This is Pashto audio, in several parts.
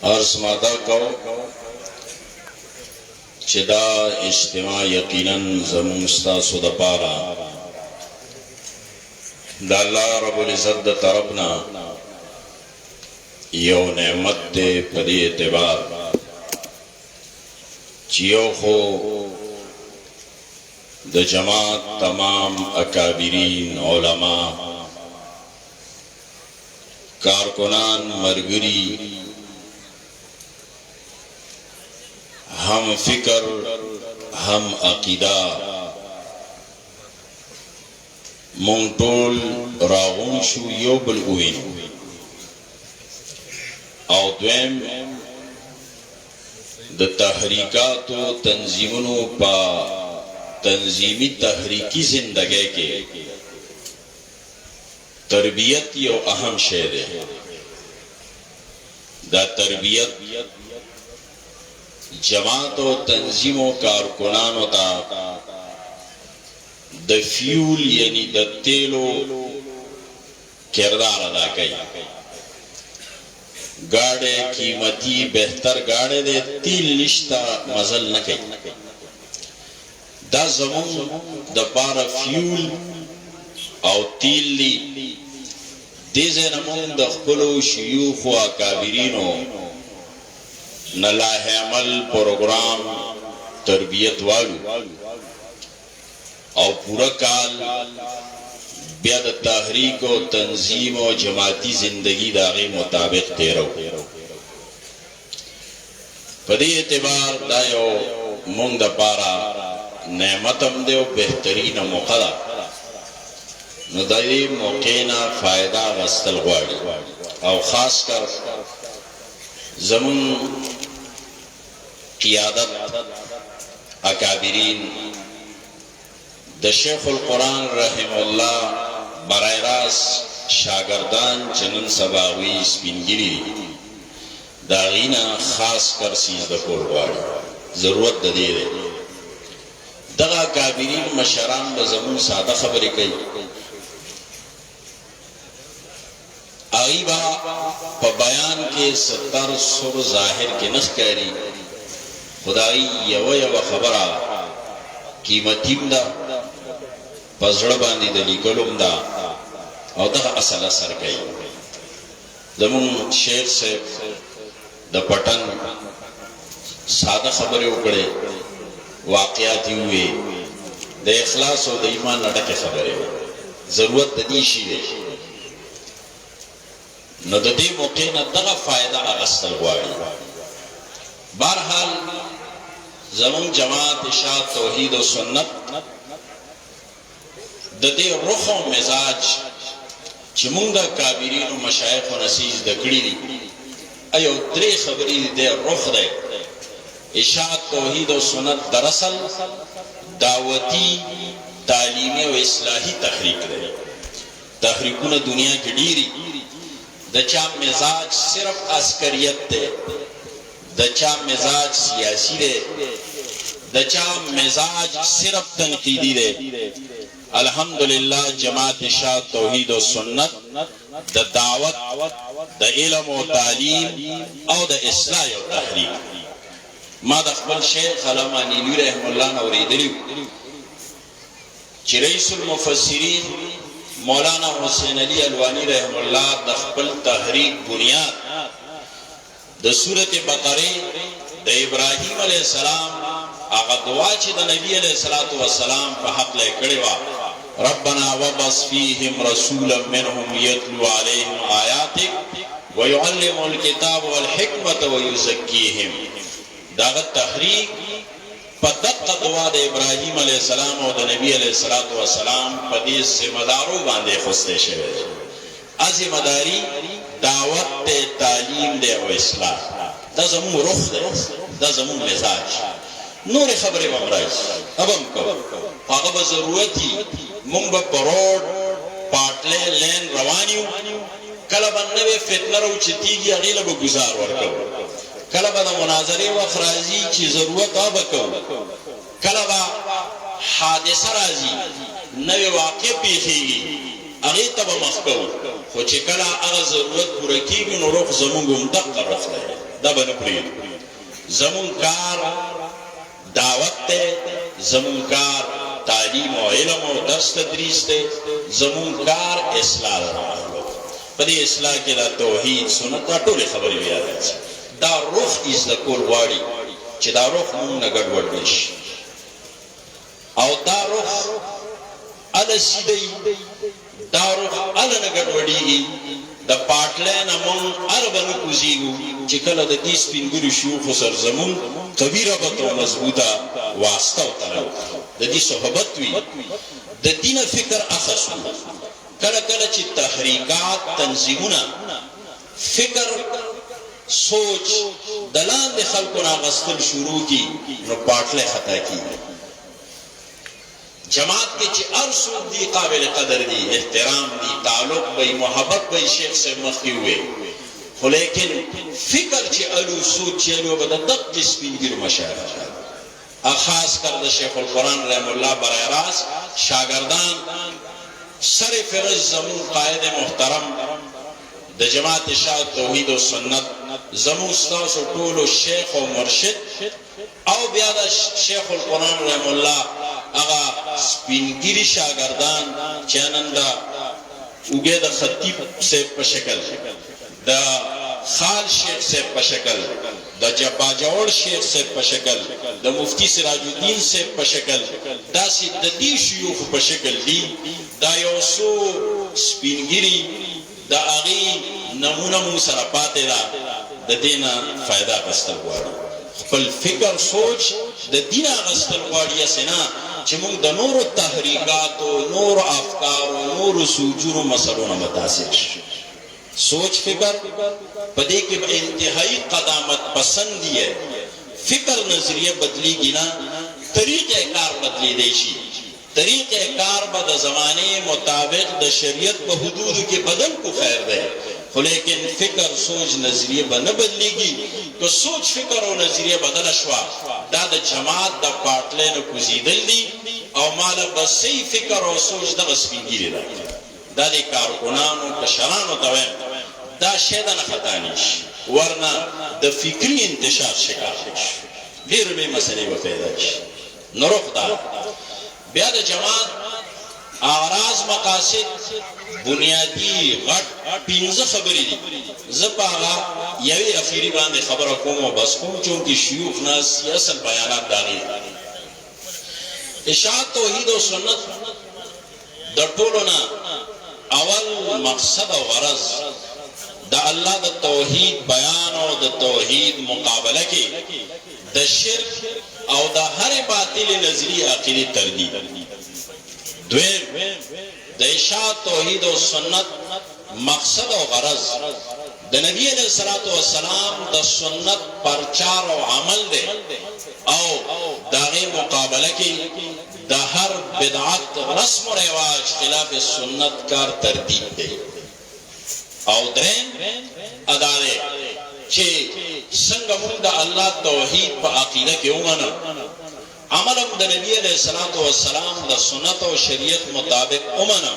اور سمادا کو چدا اجتماع یقیناً زمون استاسو دا پارا دا اللہ رب العزت دا طرفنا یو نعمت دے پدی اعتبار چیو خو دا جماعت تمام اکابرین علماء کارکنان مرگری ہم فکر ہم عقیدہ مونٹول راغون شو یو بل اوین او دویم د تحریکات و تنظیمونو پا تنظیمی تحریکی زندگی کے تربیت یو اہم شے دے دا تربیت جماعت و تنظیم و کارکنانو تا د فیول یعنی د تیلو کردار ادا کئی گاڑے قیمتی بہتر گاڑے دے تیل نشتا مزل نکی دا زمون دا پارا فیول او تیل لی دیزے نمون دا خپلو شیوخ و اکابرینو نلاح عمل پروگرام تربیت والو او پورا کال بیاد تحریک و تنظیم و جماعتی زندگی داغی مطابق تیرو پدی اعتبار دا یو مونگ دا پارا نعمتم دے و بہترین موقع دا نو دا دی موقعنا فائدہ غستل غواری او خاص کر زمون قیادت اکابرین د شیخ القرآن رحم اللہ برائے راس شاگردان چنن سباوی سپینگیری داغینا خاص کر سیز دکور باری ضرورت دے دے دغا اکابرین مشران بزمون سادہ خبری کئی آئیبا پا بیان کے ستر سر ظاہر کے نخ کہری خدای یو خبرہ قیمتیم دا پزڑ باندی دلی کلوم دا او دا اصل اثر کئی زمون شیخ سے دا پٹن سادہ خبریں اکڑے واقعاتی ہوئے دا اخلاص و دا ایمان نڈک خبریں ضرورت دا دیشی دے نو دا دی موقع نا دغا فائدہ اغسطل غواری بارحال زمون جماعت اشاعت توحید و سنت دا دی رخ و مزاج چی مونگ دا کابرین و مشایخ و نسیز دا کڑی دی ایو دری خبری دی رخ دے اشاعت توحید و سنت دراصل دعوتی تعلیمی و اصلاحی تحریک دے تحریکون دنیا کی ڈیری دچا مزاج صرف عسکریت دے دچا مزاج سیاسی دے دچا مزاج صرف تنقیدی دے الحمدللہ جماعت اشاعت توحید و سنت دا دعوت دا علم و تعلیم او دا اصلاح و تحریک ما دا خبر شیخ علامہ نیلوی رحم اللہ نوری دلیو چی رئیس المفسرین مولانا حسین علی الوانی رحم اللہ دا خپل تحریک بنیاد دا سورت بقرے دا ابراہیم علیہ السلام آغا دعا چی دا نبی علیہ السلام پا حق لے کڑیوا ربنا وبس فیہم رسولا منہم یتلو علیہم آیاتک ویعلم الکتاب والحکمت ویزکیہم دا تحریک پا دقا دعا دا ابراہیم علیہ السلام و دا نبی علیہ السلام پا دیس زمدارو باندے خستے شوئے از مداری دعوت دے تعلیم دے و اصلاح دا زمون رخ دے دا زمون مزاج نور خبر بمراج اب ہم کو آغا ضرورتی منگ با پروڑ پاٹلے لین روانیو کلبا نوے فتنہ رو چتیگی اغیلہ با گزار ورکو کلبا دا مناظرے و اخرازی چی ضرورت آبا کو کلبا حادثہ رازی نوے واقع پیخیگی هغې ته به مخ کوو خو چې کله هغه ضرورت پوره کېږي نو روح زمونږ هم دغه روح دی دا به نه پرېږدو زمونږ کار دعوت دی زمونږ کار تعلیم او علم او درس تدریس دی زمونږ کار اصلاح راغلو په دې اصلاح کې دا توحید سنت دا ټولې خبرې بیا راځي دا روح زده کول غواړي چې دا روح مونږ نه ګډوډ نه شي او دا روح هله سیده دا روح هله نه ګډوډېږي د پاټلی نه مونږ هر به نه کوزېږو چې کله د دې سپینږیرو شیوخو سره زمونږ قوي ربط او مضبوطه واسطه او تړاو د دې صحبت وي د دینه فکر اخذ کله کله چې تحریکات تنظیمونه فکر سوچ د لاندې خلکو نه اخیستل شروع کړي نو پاټلی خطا کېږي جماعت کې چې هر څوک دي قابل قدر دي احترام دي تعلق وي محبت وي شیخ صاحب مخکې وویل خو لیکن فکر چې الو سوچ چې الو به د دقې سپینګیر مشایخ خاص کر د شیخ القرآن رحم الله برای راست شاگردان سر فرض زمون قائد محترم د جماعت شاه توحید و سنت زمون ستاسو ټولو شیخ او مرشد او بیا د شیخ القرآن رحم الله هغه سپینګیری شاگردان چې نن دا اوږه د خطیب صاحب په شکل د خال شیخ صاحب په شکل د باجوړ شیخ صاحب په شکل د مفتی سراج الدین صاحب په شکل داسې د دې شیوخ په شکل دي دا یو څو سپینګیری د هغې نمونه مو سره پاتې ده د دې نه فایده اخیستل غواړي خپل فکر سوچ د دین اخیستل غواړي هسې نه چې موږ د نورو تحریکاتو نورو افکارو نورو سوچونو مسلو نه متاثر شو سوچ فکر په دې کې به انتهایی قدامت پسندی ہے فکر نظریه بدلیږي نه طریقه کار بدلیدی شي طریقه کار به د زمانه مطابق د شریعت په حدودو کې بدل کو خیر ده خو لیکن فکر سوچ نظریه به نه بدلیږي که سوچ فکر او نظریه بدل شوا دا د جماعت د پاټلی نه کوزیدل دي او مال به صحیح فکر او سوچ دغه سپینګیري ده دا د کارکنانو کشرانو ته وایم دا شی نه خطا نشي ورنه د فکري انتشار شکار شي ډېرې لویې مسلې به پیدا شي نو روح دا بیا د جماعت اغراض مقاصد بنیادی غټ 15 خبرې دي زه په هغه یوې اخیري باندې خبره کوم او بس کوم چونکې شیوخ ناس اصل بیانات داغي اشاعت توحید او سنت د ټولو نه اول مقصد او غرض د الله د توحید بیان او د توحید مقابله کې د شرک او د هر باطل نظریه عقیده تردید دویم د اشاعت توحید او سنت مقصد او غرض د نبی علیہ الصلوۃ والسلام د سنت پرچار او عمل دی او داغه مقابله کې د هر بدعت رسم و رواج خلاف سنت کار تردید دی او درین اداره چې څنګه موږ د الله توحید په عقیده کې ومنو عملم د نبی علیہ الصلوۃ والسلام د سنت او شریعت مطابق ومنو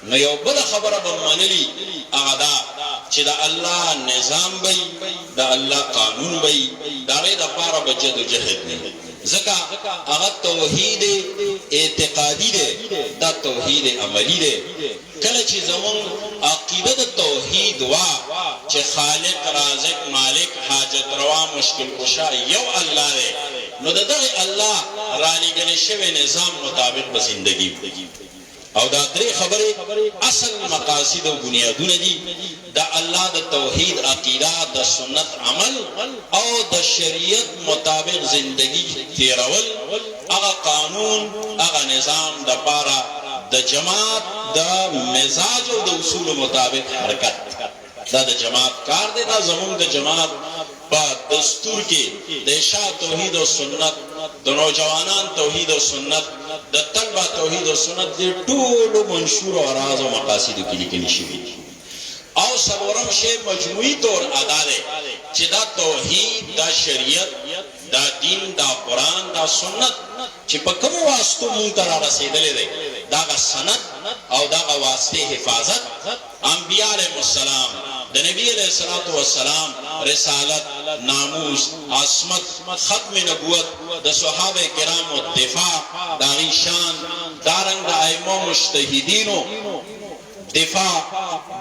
نو یو بل خبره به منلی هغه دا چې د الله نظام وي د الله قانون وي دغه د پاره به جدوجہد نه ځکه هغه توحید اعتقادي دی دا توحید عملی دی کله چې زمون عقیده د توحید وا چې خالق رازق مالک حاجت روا مشکل کشا یو الله دی نو دغه الله را لګل شوی نظام مطابق به زندگی او دا درې خبرې اصل مقاصد او بنیادونه دي د الله د توحید عقیده د سنت عمل او د شریعت مطابق زندگی تیرول هغه قانون هغه نظام د پاره د جماعت د مزاج او د اصول مطابق حرکت دا د جماعت کار دی دا زمون د جماعت په دستور کې د اشاعت توحید او سنت د نوجوانان توحید او سنت د طلبه توحید او سنت د ټولو منشور او راز او مقاصد کې لیکل شوی او څلورم شی مجموعي طور ادا دی چې دا توحید دا شریعت دا دین دا قرآن دا هغه سنت چې په کوم واسطو مونږ ته را رسېدلی دی د هغه سند او د هغه واسطې حفاظت انبیا علیهم السلام د نبی علیه الصلاة والسلام رسالت ناموس عصمت ختم نبوت د صحابه کرامو دفاع د هغوی شان دارنګ د ائمه مجتهدینو دفاع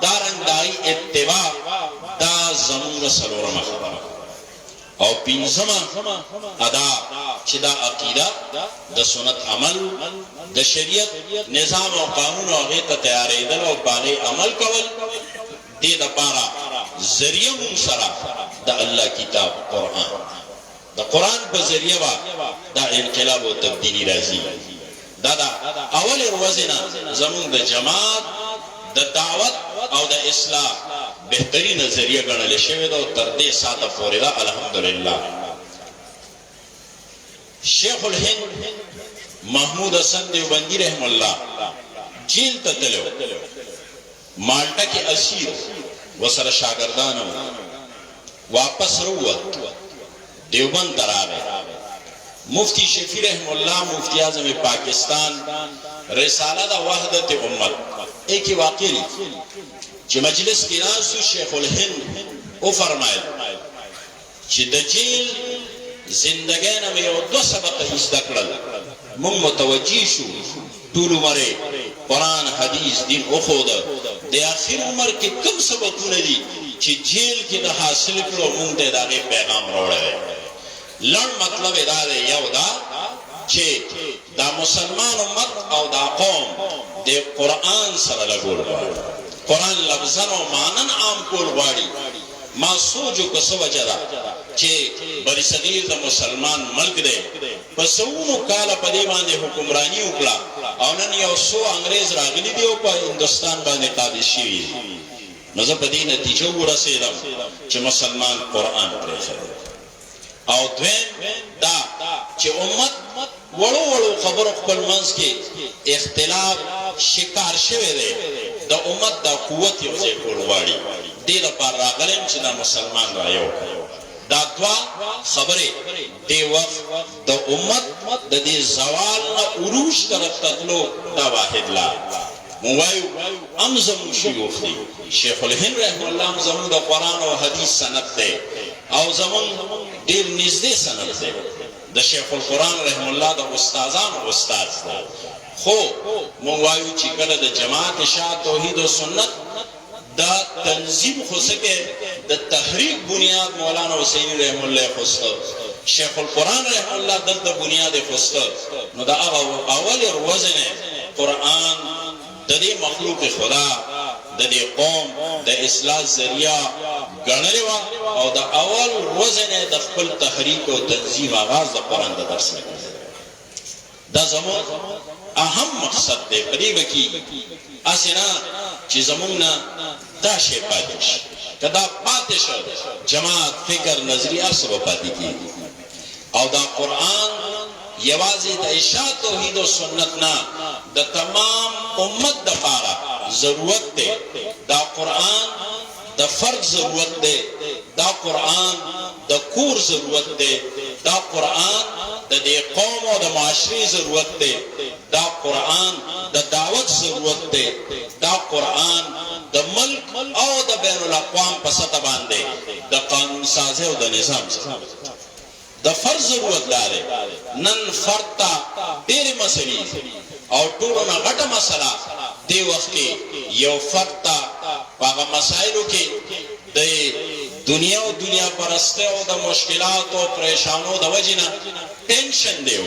دارنګ د هغوی اتباع دا زموږ څلورمه خبره او پنځمه ادا چې دا عقیده د سنت عمل د شریعت نظام او قانون او هغې ته تیارېدل او په هغې عمل کول دې دپاره ذریعه مونږ سره د الله کتاب قرآن د قرآن په ذریعه به دا انقلاب او تبدیلي راځي دا د اولې ورځې نه زمونږ د جماعت د دعوت او د اصلاح بهترین ذریعه ګڼل شوې ده او تر دې ساعته پورې ده الحمدلله شیخ الهند محمود حسن دیوبندی رحم الله جیل ته تلو مالټا کې اسیر وسره شاګردان واپس وروت دیوبند ته راغی مفتی شفیع رحم الله مفتی اعظم پاکستان رساله د وحدت امت ایک واقع چې مجلس کې ناستو شیخ الهند او فرمایل چې د جیل زندګۍ نه مې یو دوه سبقه زده کړل موږ متوجه شو ټول عمر قرآن حدیث دین وښوده د آخر عمر کې کوم سبقونه دي چې جیل کې د حاصل کړو موږ ته د هغې پیغام راوړی دی لړ مطلب یې دا دی یو دا چې دا مسلمان امت او دا قوم د قرآن سره لګول غواړي قرآن لفظاً او معنن عام کول غواړي ما سوچ وکړه څه وجه ده چې بری صغیر د مسلمان ملک دی په سوونو کاله په دې باندې حکمراني وکړه او نن یو څو انګریز راغلي دي او په هندوستان باندې قابض شوي دي نو زه په دې نتیجه ورسېدم چې مسلمان قرآن پرېښی او دویم دا چې امت وړو وړو خبرو خپل منځ کې اختلاف شکار شوی دی د امت دا قوت یو ځای کول غواړي دې لپاره راغلی یم چې دا مسلمان را یو دا دوه خبرې دې وخت د امت د دې زوال نه عروج طرف ته تلو دا واحد لار مونږ وایو هم زموږ شیوخ دي شیخ الهند رحم الله هم زموږ د قرآن او حدیث سند دی او زموږ ډېر نږدې سند دی د شیخ القرآن رحم الله د استادانو استاد دی خو مونږ وایو چې کله د جماعت شاه توحید و سنت دا تنظیم خو سکے د تحریک بنیاد مولانا حسینی رحم الله خسته شیخ القرآن رحم الله دلته بنیاد خسته نو دا اول ورځې نه قرآن د دې مخلوق خدا د دې قوم د اصلاح ذریعہ ګڼلې وه او د اول ورځې نه د خپل تحریک او تنظیم آغاز د قرآن د درس نه دا زموږ اهم مقصد دی په دې به کېږي هسې نه چې زموږ نه دا شی پاتې شي که دا پاتې شو جماعت فکر نظریه هر څه به پاتې کېږي او دا قرآن یوازې د اشاعه توحید و سنت نه د تمام امت دپاره ضرورت دی دا قرآن د فرد ضرورت دی دا قرآن د کور ضرورت دی دا قرآن د دې قوم او د معاشرې ضرورت دی دا قرآن د دعوت ضرورت دی دا قرآن د ملک او د بین الاقوام په سطح باندې د قانون سازی او د نظام د فرد ضرورت دی نن فرد ته ډېرې مسلې او ټولو نه غټه مسله دې وخت کې یو فرد ته په هغه مسایلو کې د دنیا او دنیا پرسته او د مشکلاتو او پریشانو د وجې نه ټینشن دی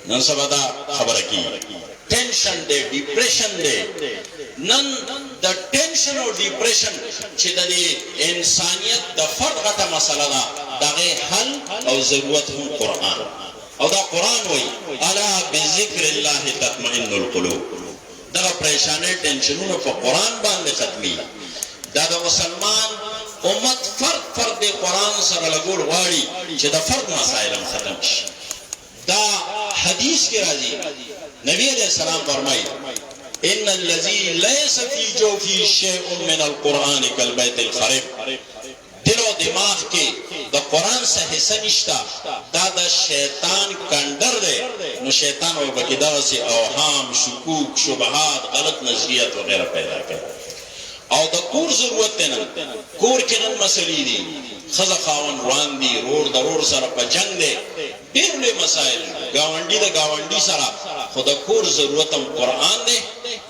نن سبا دا خبره کېږي ټینشن دی ډیپریشن دی نن د ټینشن او ډیپریشن چې د انسانیت د فرد غټه مسله ده د هغې حل او ضرورت هم قرآن او دا قرآن وایي الا بذکر الله تطمئن القلوب دغه پریشانۍ ټینشنونه په قرآن باندې ختمي دا د مسلمان امت فرد د قرآن سره لګول غواړي چې د فرد مسایل هم ختم شي دا حدیث کې راځي نبی علیہ السلام فرمایي ان الذي ليس في جوفه شيء من القرآن كالبيت الخرب دل او دماغ کې د قرآن سه حصہ نشتا دا دا شیطان کندر دے نو شیطان و بکی دا سی اوہام شکوک شبہات غلط نظریت وغیرہ پیدا کرے او دا کور ضرورت دینا کور کنن مسئلی دی خزا خاون روان دی رور دا رور سر پا جنگ دے دیرلی مسائل گاونڈی دا گاونڈی سر خدا کور ضرورتم قرآن دے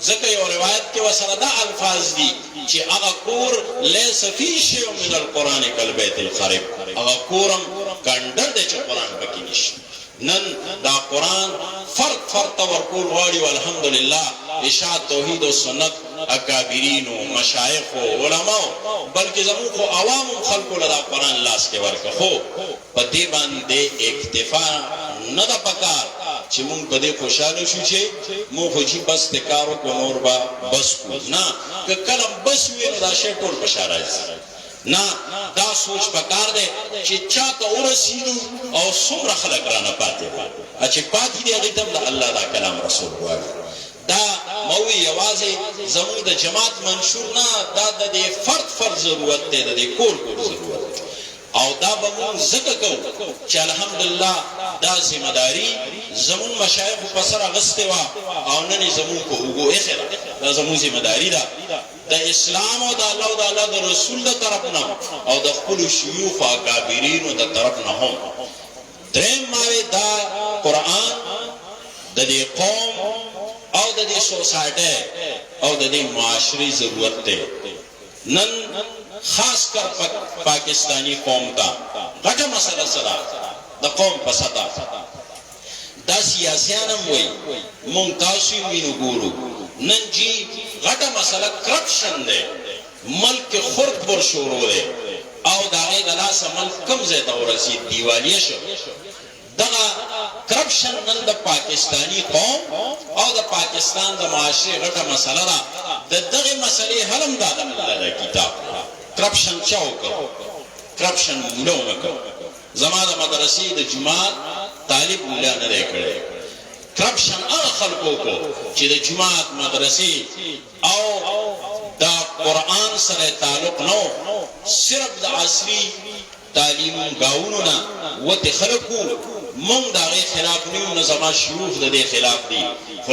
ذکر یو روایت کے وسر دا الفاظ دی چی اغا کور لیس فی شیو من القرآن کل بیت الخرب اغا کورم کندر دے چی قرآن بکی نش نن دا قرآن فرد ورکول غاڑی والحمدللہ اشاعت توحید و سنت اکابرین و مشایخ و علماء بلکہ زمون کو عوام خلقو لدا قرآن لاس کے ورکا خو پا دے باندے اکتفا ندا پکار چی مون پا دے خوشحالو شو چھے مون خوشی بس تکارو کو نور با بس کو نا کہ کلم بس ہوئے ندا شے ٹول پشارا ہے نا دا سوچ پکار دے چی چاہتا او رسیدو او سمر خلق رانا پاتے اچھے پاتی دے غیتم دا اللہ دا کلام رسول ہوا دا موی یوازے زمون دا جماعت منشور نا دا دا دے فرد ضرورت دے دا دے کور ضرورت دے او دا بمون ذکر کو چی الحمدللہ دا ذمہ داری زمون مشایخ پسر اغسطے وا او ننی زمون کو اگو اخرا دا زمون ذمہ داری دا دا اسلام او دا اللہ دا رسول دا طرفنا او دا خپل شیوخ و اکابرین دا طرفنا ہم درم ماوی دا قرآن دا دی قوم او دا دی سوسائٹے او دا دی معاشری ضرورت دے نن خاص کر پاکستانی قوم تا غٹا مسئلہ صدا دا قوم پسدا دا سیاسیانم وی منتاسوی وینو گورو نن جی غٹا مسئلہ کرپشن دے ملک خورد پر شروع دے او دا غید اللہ سا ملک کم زیدہ و رسید دیوالیہ شو دا کرپشن نن دا پاکستانی قوم او دا پاکستان دا معاشرے غٹا مسئلہ دا دغی مسئلے حلم دا اللہ دا کتاب کرپشن چاو کرو کرپشن مولو مکو زمان دا مدرسی دا جماعت طالب مولا ندے کرے کرپشن خلقوں کو چی دا جماعت مدرسی او دا قرآن سر تعلق نو صرف دا عصری تعلیم گاونونا و تی خلقو من دا غی خلاف نیو نظام شیوخ دا دے خلاف دی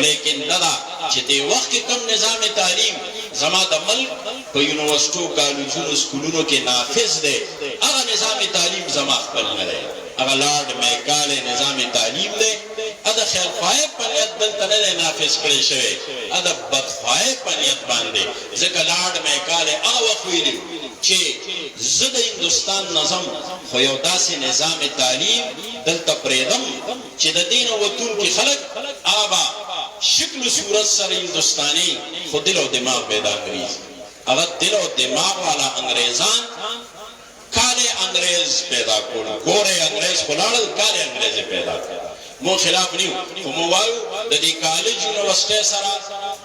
لیکن دا چی تے وقت کم نظام تعلیم زمان دا ملک پا یونیورسٹو کالوجون اسکولونو کے نافذ دے اگا نظام تعلیم زمان خپل ندے اگا لارڈ میکال نظام تعلیم دے اگا خیر خواہ پنیت بلتا ندے نافذ کرے شوے اگا بدخواہ پنیت باندے ذکر لارڈ میکال اگا وقویلی چھے زد ہندوستان نظم خیودا سے نظام تعلیم دلتا پریدم چھے دا دین و طول کی خلق آبا شکل صورت سر ہندوستانی خود دل و دماغ پیدا کریز اگر دل و دماغ والا انگریزان کالے انگریز پیدا کر گورے انگریز کھلاڑل کالے انگریز پیدا کر مو خلاف نہیں فموائیو دا دی کالج یونیورسٹی سرا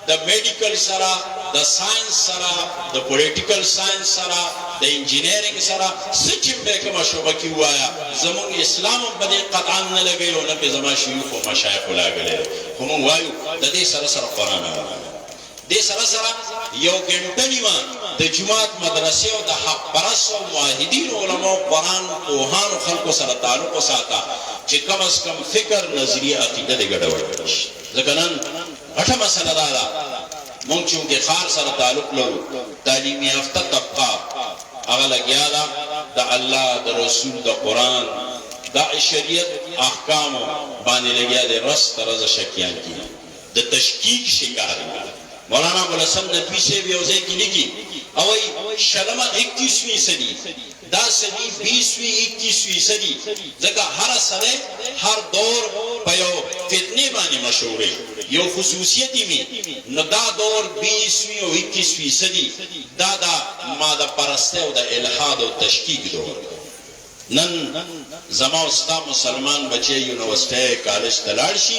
دا میڈیکل سرا دا سائنس سرا دا پولیٹیکل سائنس سرا دا انجینئرنگ سرا سچم بے کما شعبہ کی ہوا ہے زمان اسلام بدے قطعان نہ لگے لو نہ پہ زمان شیوخ و مشایخ لگے فموائیو دا دی سرا سرا قرآن آگا دے سرا سرا یو گنٹنی مان دا جماعت مدرسے و دا حق پرس و معاہدین علماء قرآن اوہان و خلق و سر تعلق و ساتا چی کم از کم فکر نظریہ عقیدہ دے گڑا وڑکش زکنن غٹا مسئلہ دادا مونگ چونکہ خار سر تعلق لو تعلیم یافتہ طبقہ اغلا گیا دا اللہ دا رسول دا قرآن دا شریعت احکام بانے لگیا دے رست رز شکیان کی دا تشکیق شکاری مولانا ملسم ندوی سے بھی اوزے کی لگی اوئی شلمہ 21ویں صدی دا صدی 20ویں 21ویں صدی ذکر ہر صدی ہر دور پیو فتنے بانے مشہورے یو خصوصیتی میں دا دور 20ویں و 21ویں صدی دا مادہ پرستے و دا الہاد و تشکیق دور نن زمان استا مسلمان بچے یونیورسٹی کالج تلارشی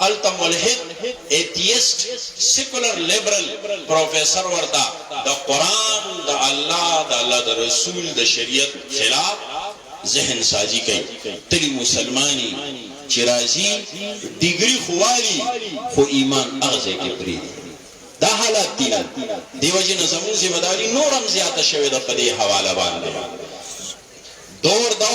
التا ملحد ایتیسٹ سیکولر لیبرل پروفیسر وردا دا قرآن دا اللہ دا رسول دا شریعت خلاف ذہن سازی کئی تلی مسلمانی چرازی دیگری خوالی خو ایمان اغزے کے پرید دا حالات دینا دیو جن زمون زمداری نورم زیادہ شوید پدی حوالہ باندے دور دا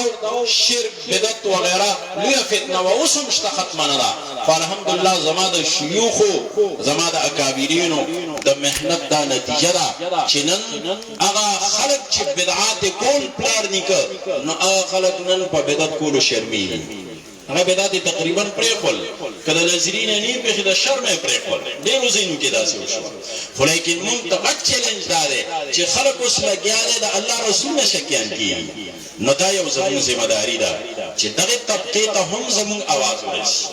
شرک بدعت وغیرہ لویا فتنه و اوسم شته ختمه نه ده خو الحمدلله زما د شیوخو زما د اکابرینو د محنت دا نتیجه ده چې نن هغه خلک چې بدعات کول پلار نیکه نو هغه خلک نن په بدعت کولو شرمېږي هغه بدعت تقریبا پرېښول که د نظرین نه پېښې د شرم یې پرېښول ډېرو ځایونو کې داسې وشول خو لیکن مونږ ته غټ چیلنج دا دی چې خلک اوس لګیا دی د الله رسول نه شکیان کېږي نو دا یو زموږ ذمه داري ده چې دغې طبقې ته هم زموږ اواز ورسي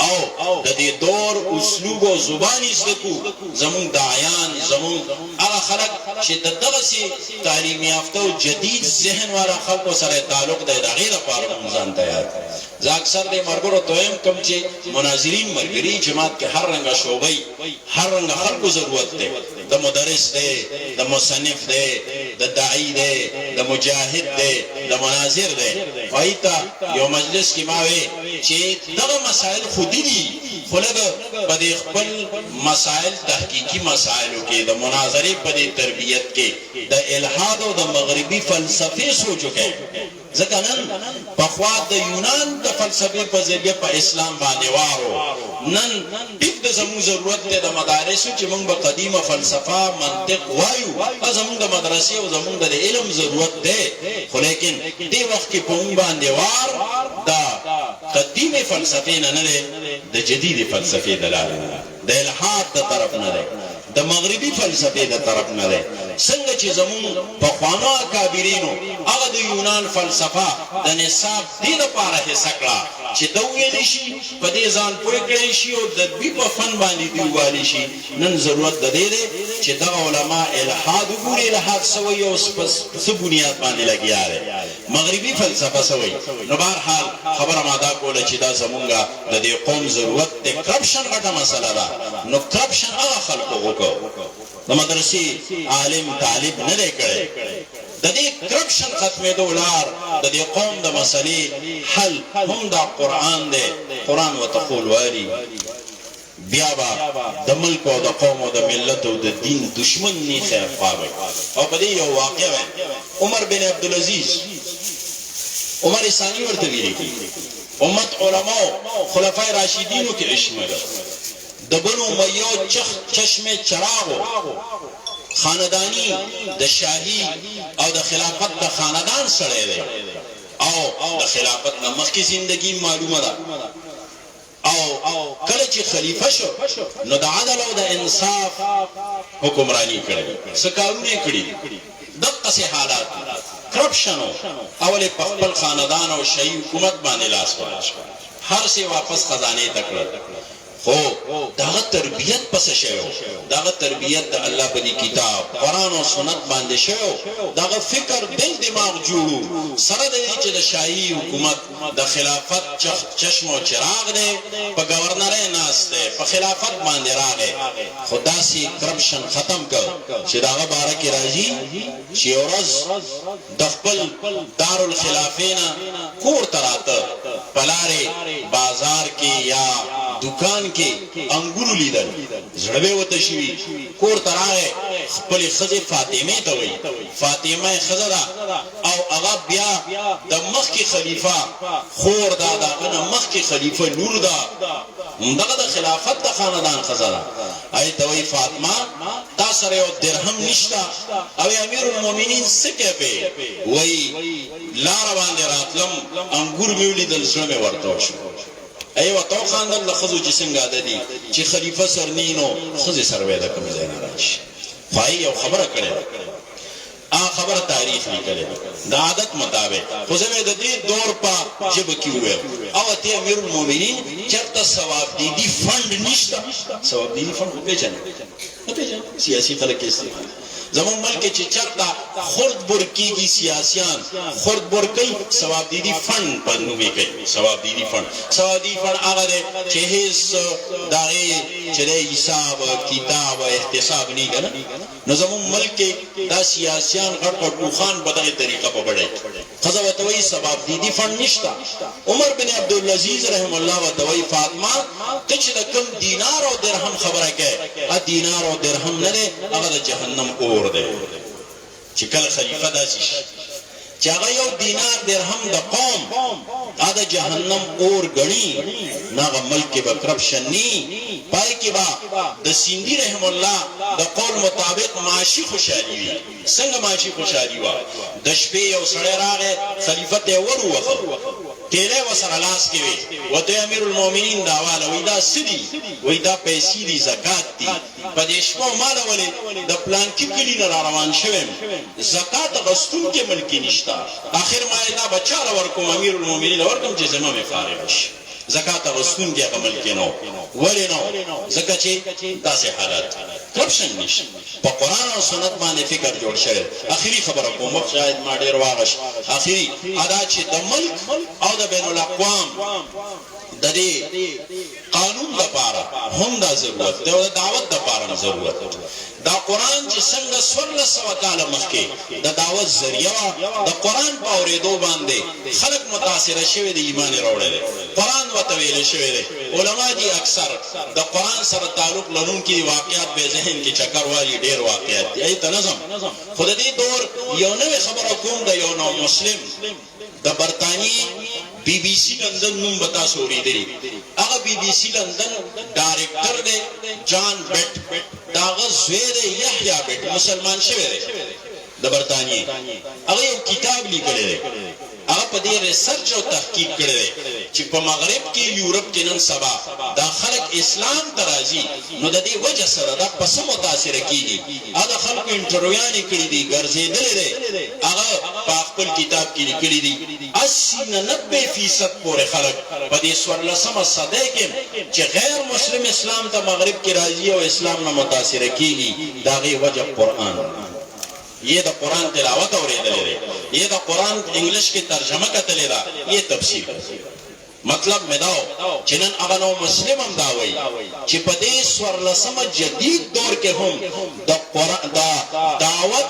او د دې دور اسلوب او زبان زده کو زموږ داعیان زموږ هغه خلک چې د دغسې تعلیم یافته او جدید ذهن والا خلکو سره تعلق دی د هغې لپاره هم ځان تیار زه اکثر دې ملګرو ته وایم کوم چې مناظرین ملګري جماعت کې هر رنګه شعبې هر رنګه خلکو ضرورت دی د مدرس دی د مصنف دی د داعی دی د مجاهد دی د مناظر دی هغوی ته یو مجلس کې ما وی چې دغه مسایل خودي دي خو لږ په دې خپل مسایل تحقیقي مسایلو کې د مناظرې په دې تربیت کې د الحاد او د مغربي فلسفې سوچ وکړئ ځکه نن پخوا د یونان د فلسفې په ذریعه په اسلام باندې وارو نن ټیک د زموږ ضرورت دی د مدارسو چې موږ به قدیمه فلسفه منطق وایو زموږ د مدرسې او زموږ د علم ضرورت دی خو لیکن دې وخت کې په موږ باندې وار د قدیمه فلسفې نه دی د جدید فلسفې د لارې نه د الحاد د طرف نه دی د مغربي فلسفې د طرف نه دی څنګه چې زموږ پخوانو اکابرینو هغه د یونان فلسفه د نصاب دې لپاره حصه کړه چې ده وویلی شي په دې ځان پوه کړی شي او د دوی په فن باندې دوی ووالی شي نن ضرورت د دې دی چې دغه علما الحاد وګوري الحاد څه وایي او څه بنیاد باندې لګیا دی مغربي فلسفه څه وایي نو بهرحال خبره ما دا کوله چې دا زمونږ د دې قوم ضرورت دی کرپشن غټه مسله ده نو کرپشن هغه خلکو وکړو د مدرسې عالم طالب نه دی کړی د دې کرپشن ختمېدو لار د دې قوم د مسلې حل هم دا قرآن دی قرآن ورته قول واري بیا به د ملک او د قوم او د ملت او د دین دشمن نه خیر خواوي او په دې یو واقع عمر بن عبدالعزیز عمر ثانی ورته ویلي امت علماء خلفای راشدینو کې شامل د بنو امیه چشم چراغو خاندانی د شاهی او د خلافت د خاندان سره دی او د خلافت نه مخکې زندگی معلومه ده او کله چې خلیفہ شو نو د عدل او د انصاف حکمرانی کړي څه کارونه کړي دغه سه حالات کرپشن اول په خپل خاندان او شاهی حکومت باندې لاس واچ هر څه واپس خزانه تکړه خو داغه تربیت پس شوی داغه تربیت د الله په کتاب قرآن او سنت باندې شوی داغه فکر دل دماغ جوړو سره د چې د شاهي حکومت د خلافت چشم او چراغ دی په گورنرۍ ناشته په خلافت باندې راغی خدا سي کرپشن ختم کړ چې داغه باره کې راځي چې ورځ د خپل دارالخلافینا کور تراته پلاره بازار کې یا دکان کې انګورو لیدل زړه به وته شي کور ترای خپل خزه فاطمه ته وي فاطمه خزه او هغه بیا د مخکې خلیفہ خور دادا کنه مخکې خلیفہ نور دا دغه د خلافت د خاندان خزه اي ته وي فاطمه تا سره یو درهم نشتا او امیر المؤمنین سکه به وای لار باندې راتلم انګور ویلیدل زړه ورته شو ایوه تو خاندان له خزو چې څنګه عادت دي چې خلیفہ سرنینو خزه سروي د کوم ځای نه راشي خای یو خبره کړي خبره تاریخ لیکلې د عادت مطابق خو زه د دې دور په جبه کې وې او ته امیر المؤمنین چرته ثواب دي فند نشته ثواب دي فند په پیژن سیاسي خلک استعمال زمون ملک چې چرته خرد برکیږي سیاسيان خرد برکی ثواب دي فند په نومې کوي ثواب دي فند هغه چې هیڅ دغه چې د حساب کتاب احتساب نه کنه نو زمون ملک دا سیاسيان غټ ټوخان په دغه طریقه په بڑای خزه وتوي ثواب دي فند نشته عمر بن عبدالعزیز رحم الله وتوي فاطمه ته چې د کم دینار او درهم خبره کوي ا دینار او درهم نه هغه د جهنم اور دی چې کله خلیفہ داسي چې هغه یو دینار درهم د قوم دا د جهنم اور ګڼي نو هغه ملک کې به کرپشن نی پای کې به د سیندي رحم الله د قول مطابق معاشي خوشحالي وي څنګه معاشي خوشحالي وه د شپې یو سړی راغی خلیفه ته یې ور ووهه تیرے وسره لاس کې وي وته امیر المؤمنین دا والا وای دا سدي وای دا پیسې دي زکات دي په دې شپه مال ولې د پلان کې کلی نه روان شوم زکات غستون کې ملکی نشتا اخر ما دا بچاله ورکوم امیر المؤمنین ورکوم چې زما می فارغ شي زکات غستون کې عمل کې نو ولې نو زکات چې تاسو حالات کرپشن نشي په قران او سنت باندې فکر جوړ شوی اخیری خبره کوم شاید ما ډیر واغش اخیری ادا چې د ملک او د بین الاقوام د دې قانون لپاره هم دا ضرورت دی او د دعوت لپاره ضرورت دا قران چې څنګه 1400 کال مخکې د دعوت ذریعہ د قران په اورېدو باندې خلق متاثر شوی د ایمان وروړل قران وته ویل شوی دی علما دي اکثر د قران سره تعلق لرونکي واقعات به ذهن کې چکر والی ډیر واقعات دي ایت نظم خود دې دور یو نوې خبره کوم د یو نو مسلم د برتانی بی بی سی لندن نوم بتا سوری دی هغه بی بی سی لندن ډایرکټر دی جان بیٹ داغه زویر یحیی بیٹ مسلمان شوی دی د برتانی هغه یو کتاب لیکلی دی هغه په دې ریسرچ او تحقیق کړی دی چې په مغرب کې یورپ کې نن سبا دا خلک اسلام ته راځي نو د دې وجه سره دا پس متاثر کیږي هغه خلکو انټرویوانې کړي دي ګرځېدلې دی هغه په خپل کتاب کې لیکلي دي 80-90% پورې خلک په دې 14مه صدۍ کې چې غیر مسلم اسلام ته مغرب کې راځي او اسلام نه متاثر کیږي دا غي وجه قرآن یہ دا قرآن تلاوت اوریدلې ده یہ دا قرآن انګلیش کې ترجمه کتلې ده یہ تفسیر مطلب مداو چې نن هغه نو مسلم هم دا وایي چې په دې 14مه جدید دور کې هم د قرآن دا دعوت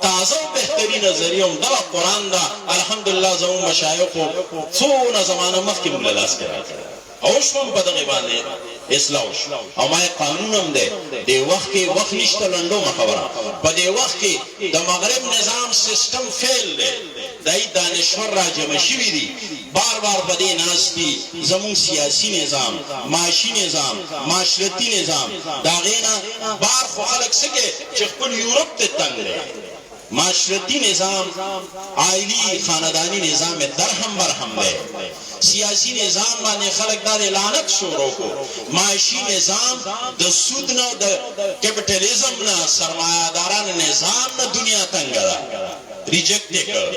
تازه او بهتري نظریه هم دا قرآن دا الحمدلله زموږ مشایخ څونه زمانه مخکې موږ لاس کې راځي او شوم په دغه باندې اصلاح او ما قانون هم ده د وخت کې وخت نشته لنډو خبره په دې وخت کې د مغرب نظام سیستم فیل ده دای دانشور راجم شوی دي بار بار په دې ناس دي زمون سیاسي نظام معاشي نظام معاشرتي نظام دا غینا بار خو خلک سکه چې خپل یورپ ته تنگ دي معاشرتی نظام عائلی خاندانی نظام درهم برهم ده سیاسی نظام باندې خلک دا لعنت شروع کو معاشي نظام د سود نه د کیپټالیزم نه سرمایه‌داران نظام نه دنیا تنګ ده ریجیکټ کړ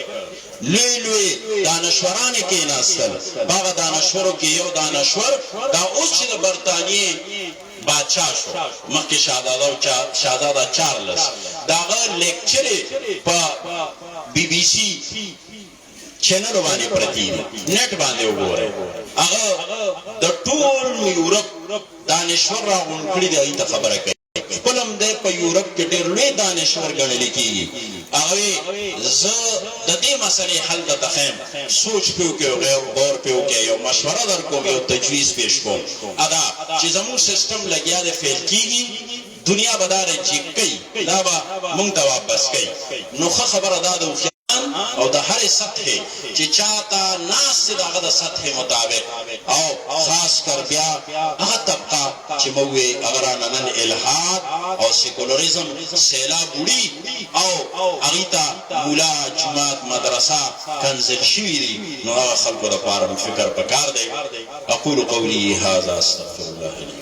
لوی لوی دانشوران کې ناستل باغ دانشورو کې یو دانشور دا اوس چې د برتانیې بادشاہ شو مکه شاهزاده چارلز داغه لیکچر په بی بی سی چینل باندې پرتی نیټ باندې وګوره هغه د ټول یورپ دانشور راغون کړی دی ایت خبره کوي خپلم د په یورپ کې ډېر لوی دانشور ګڼل کیږي هغه ز د دې مسلې حل ته تخم سوچ پیو کې غور پیو کې یو مشوره درکوم یو تجویز پیش کوم ادا چې زموږ سیستم لګیا دی فیل کیږي دنیا بداره چې کوي دا به مونږ ته واپس کوي نو خبره دا ده او د هر سطح چې چاته ناس دغه د سطح مطابق او خاص کر بیا هغه طبقه چې موږ اگر نن الحاد او سیکولریزم سیلاب وړي او اغیتا مولا جماعت مدرسه کنزل شوی دي نو هغه خلکو لپاره فکر پکار دی اقول قولی هذا استغفر الله